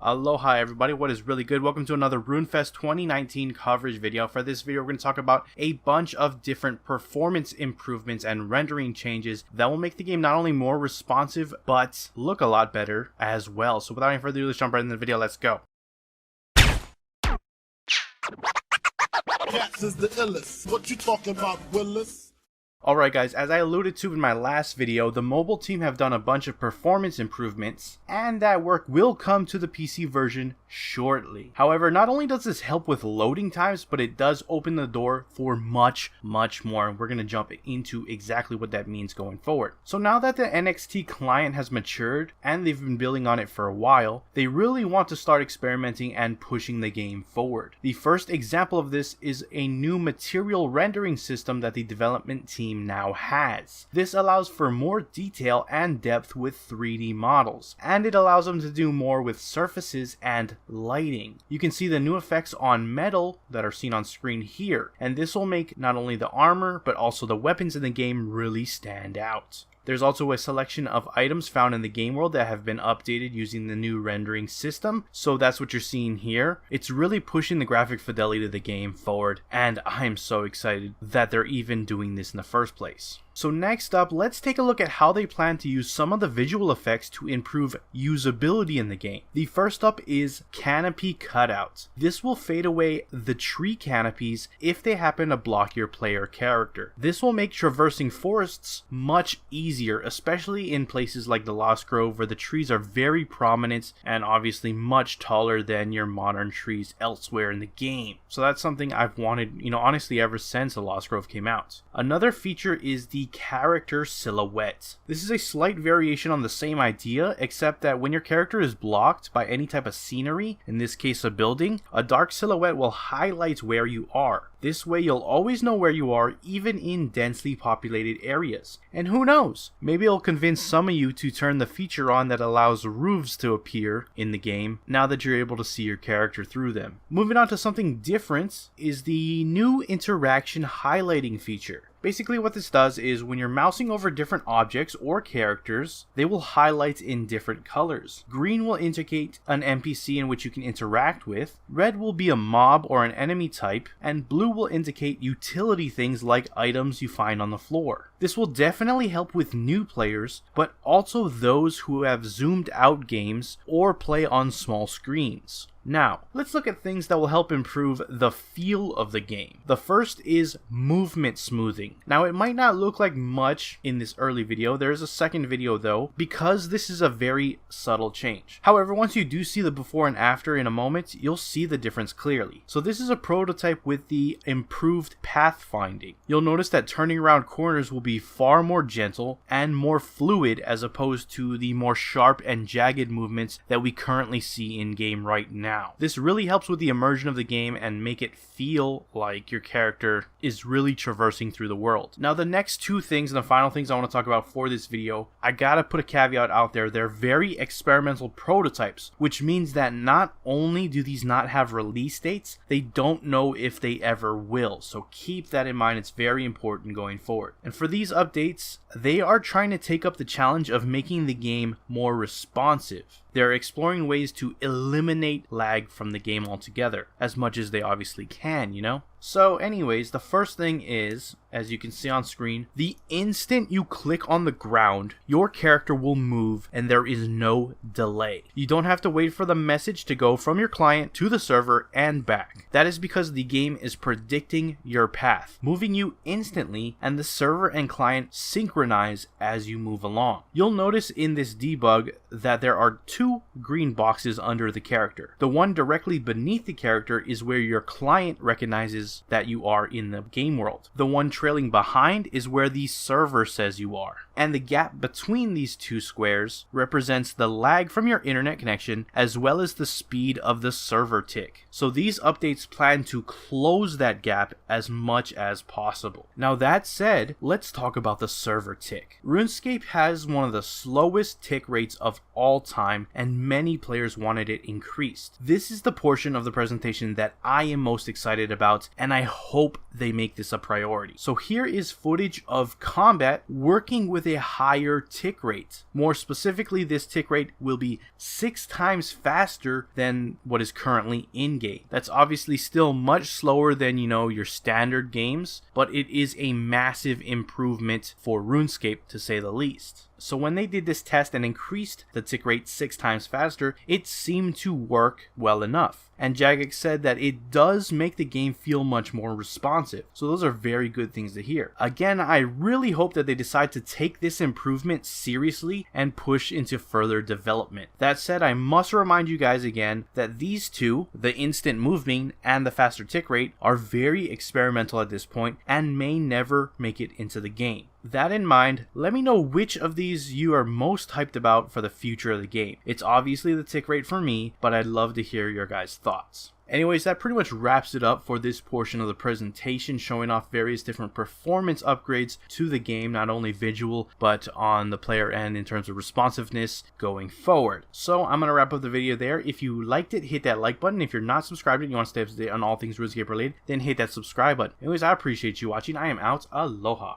Aloha everybody, what is really good? Welcome to another RuneFest 2019 coverage video. For this video, we're going to talk about a bunch of different performance improvements and rendering changes that will make the game not only more responsive, but look a lot better as well. So without any further ado, let's jump right into the video. Let's go. Cats is the illest. What you talking about, Willis? Alright guys, as I alluded to in my last video, the mobile team have done a bunch of performance improvements, and that work will come to the PC version shortly. However, not only does this help with loading times, but it does open the door for much more, and we're going to jump into exactly what that means going forward. So now that the NXT client has matured, and they've been building on it for a while, they really want to start experimenting and pushing the game forward. The first example of this is a new material rendering system that the development team now has. This allows for more detail and depth with 3D models, and it allows them to do more with surfaces and lighting. You can see the new effects on metal that are seen on screen here, and this will make not only the armor but also the weapons in the game really stand out. There's also a selection of items found in the game world that have been updated using the new rendering system, so that's what you're seeing here. It's really pushing the graphic fidelity of the game forward, and I'm so excited that they're even doing this in the first place. So next up, let's take a look at how they plan to use some of the visual effects to improve usability in the game. The first up is canopy cutouts. This will fade away the tree canopies if they happen to block your player character. This will make traversing forests much easier, especially in places like the Lost Grove where the trees are very prominent and obviously much taller than your modern trees elsewhere in the game. So that's something I've wanted, honestly ever since the Lost Grove came out. Another feature is the character silhouette. This is a slight variation on the same idea, except that when your character is blocked by any type of scenery, in this case a building, a dark silhouette will highlight where you are. This way you'll always know where you are, even in densely populated areas. And who knows, maybe it'll convince some of you to turn the feature on that allows roofs to appear in the game now that you're able to see your character through them. Moving on to something different is the new interaction highlighting feature. Basically what this does is when you're mousing over different objects or characters, they will highlight in different colors. Green will indicate an NPC in which you can interact with, red will be a mob or an enemy type, and blue will indicate utility things like items you find on the floor. This will definitely help with new players, but also those who have zoomed out games or play on small screens. Now, let's look at things that will help improve the feel of the game. The first is movement smoothing. Now, it might not look like much in this early video. There is a second video though, because this is a very subtle change. However, once you do see the before and after in a moment, you'll see the difference clearly. So this is a prototype with the improved pathfinding. You'll notice that turning around corners will be far more gentle and more fluid as opposed to the more sharp and jagged movements that we currently see in game right now. This really helps with the immersion of the game and make it feel like your character is really traversing through the world. Now the next two things and the final things I want to talk about for this video, I gotta put a caveat out there. They're very experimental prototypes, which means that not only do these not have release dates, they don't know if they ever will. So keep that in mind, it's very important going forward. And for these updates, they are trying to take up the challenge of making the game more responsive. They're exploring ways to eliminate lag from the game altogether, as much as they obviously can, So anyways, the first thing is, as you can see on screen, the instant you click on the ground, your character will move and there is no delay. You don't have to wait for the message to go from your client to the server and back. That is because the game is predicting your path, moving you instantly, and the server and client synchronize as you move along. You'll notice in this debug that there are two green boxes under the character. The one directly beneath the character is where your client recognizes that you are in the game world. The one trailing behind is where the server says you are. And the gap between these two squares represents the lag from your internet connection as well as the speed of the server tick. So these updates plan to close that gap as much as possible. Now that said, let's talk about the server tick. RuneScape has one of the slowest tick rates of all time, and many players wanted it increased. This is the portion of the presentation that I am most excited about and I hope they make this a priority. So here is footage of combat working with a higher tick rate. More specifically, this tick rate will be 6 times faster than what is currently in-game. That's obviously still much slower than, your standard games, but it is a massive improvement for RuneScape, to say the least. So when they did this test and increased the tick rate 6 times faster, it seemed to work well enough. And Jagex said that it does make the game feel much more responsive. So those are very good things to hear. Again, I really hope that they decide to take this improvement seriously and push into further development. That said, I must remind you guys again that these two, the instant moving and the faster tick rate, are very experimental at this point and may never make it into the game. That in mind, let me know which of these you are most hyped about for the future of the game. It's obviously the tick rate for me, but I'd love to hear your guys' thoughts. Anyways, that pretty much wraps it up for this portion of the presentation, showing off various different performance upgrades to the game, not only visual, but on the player end in terms of responsiveness going forward. So I'm going to wrap up the video there. If you liked it, hit that like button. If you're not subscribed and you want to stay up to date on all things RuneScape related, then hit that subscribe button. Anyways, I appreciate you watching. I am out. Aloha.